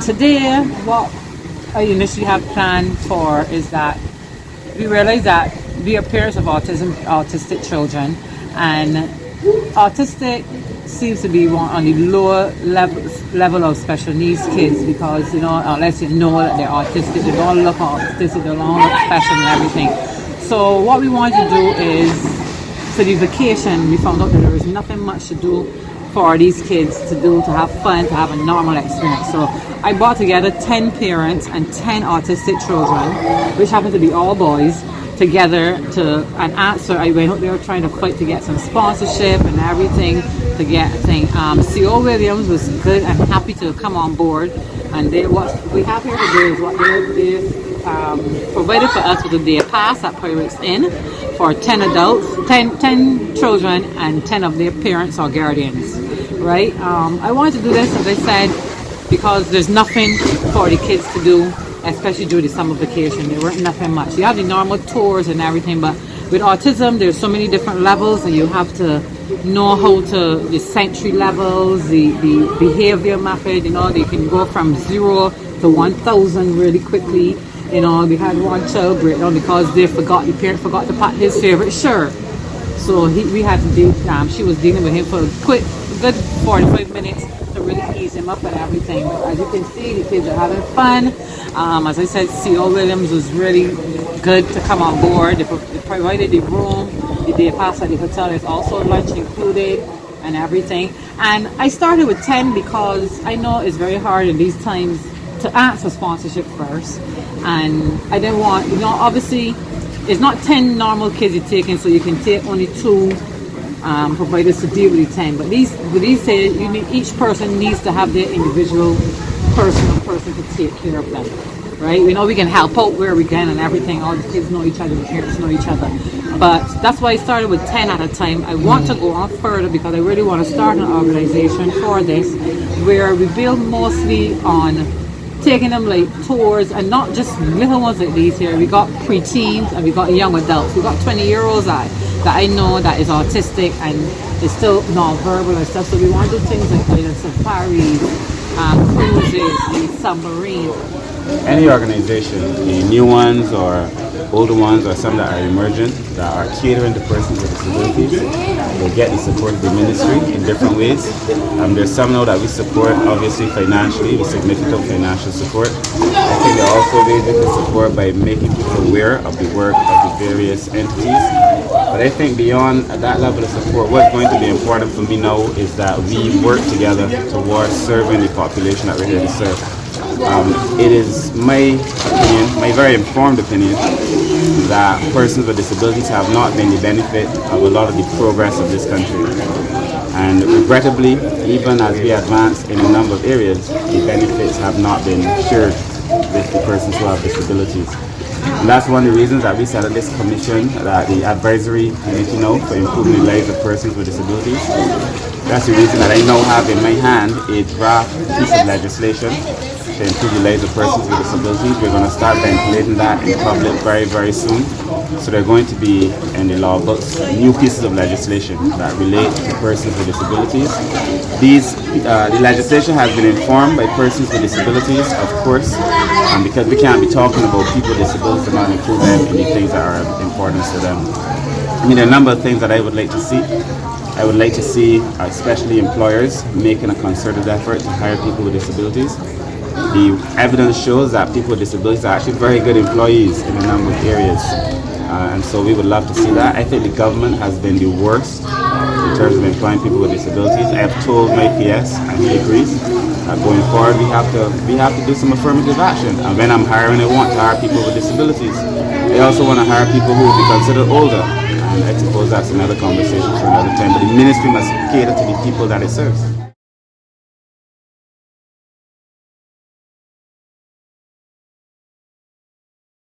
Today, what I initially have planned for is that we realize that we are parents of autistic children, and autistic seems to be one on the lower level of special needs kids, because unless you know that they're autistic, they don't look autistic, they don't look special and everything. So what we want to do is, for the vacation, we found out that there is nothing much to do for these kids to have fun, to have a normal experience. So I brought together 10 parents and 10 autistic children, which happen to be all boys, together to an answer. I went out there trying to fight to get some sponsorship and everything to get a thing. CO Williams was good and happy to come on board, and what we have here today is what they've provided for us with a day pass at Pirates Inn for 10 adults, 10 children, and 10 of their parents or guardians, right? I wanted to do this, as I said, because there's nothing for the kids to do, especially during the summer vacation. There weren't nothing much. You have the normal tours and everything, but with autism, there's so many different levels, and you have to know how to, the sensory levels, the behavior method, they can go from 0 to 1,000 really quickly. We had one child break down because the parent forgot to pack his favorite shirt. So we had to deal, she was dealing with him for a good 45 minutes to really ease him up and everything. But as you can see, the kids are having fun. As I said, CO Williams was really good to come on board. They provided the room, the day pass at the hotel. There's also lunch included and everything. And I started with 10 because I know it's very hard in these times to ask for sponsorship first. And I didn't want, obviously, it's not 10 normal kids you're taking, so you can take only 2 providers to deal with the 10. But these say each person needs to have their individual person to take care of them, right? We can help out where we can and everything. All the kids know each other, the parents know each other. But that's why I started with 10 at a time. I want to go on further because I really want to start an organization for this, where we build mostly on taking them like tours, and not just little ones like these here. We got preteens and we got young adults. We got 20-year-olds that I know that is autistic and is still non-verbal and stuff. So we want to do things like island safaris, cruises, the submarine. Any organization, the new ones or older ones or some that are emergent, that are catering to persons with disabilities, will get the support of the ministry in different ways. There's some now that we support, obviously financially, with significant financial support. I think there are also ways we can support by making people aware of the work of the various entities. But I think beyond that level of support, what's going to be important for me now is that we work together towards serving the population that we're here to serve. It is my opinion, my very informed opinion, that persons with disabilities have not been the benefit of a lot of the progress of this country. And regrettably, even as we advance in a number of areas, the benefits have not been shared with the persons who have disabilities. And that's one of the reasons that we set up this commission, the advisory committee now for improving the lives of persons with disabilities. That's the reason that I now have in my hand a draft piece of legislation to improve the lives of persons with disabilities. We're going to start ventilating that in public very, very soon. So they're going to be in the law books new pieces of legislation that relate to persons with disabilities. The legislation has been informed by persons with disabilities, of course, because we can't be talking about people with disabilities and not include them in the things that are important to them. There are a number of things that I would like to see. I would like to see, especially employers, making a concerted effort to hire people with disabilities. The evidence shows that people with disabilities are actually very good employees in a number of areas. And so we would love to see that. I think the government has been the worst in terms of employing people with disabilities. I have told my PS, and he agrees, that going forward we have to do some affirmative action. And when I'm hiring, I want to hire people with disabilities. I also want to hire people who will be considered older. And I suppose that's another conversation for another time. But the ministry must cater to the people that it serves.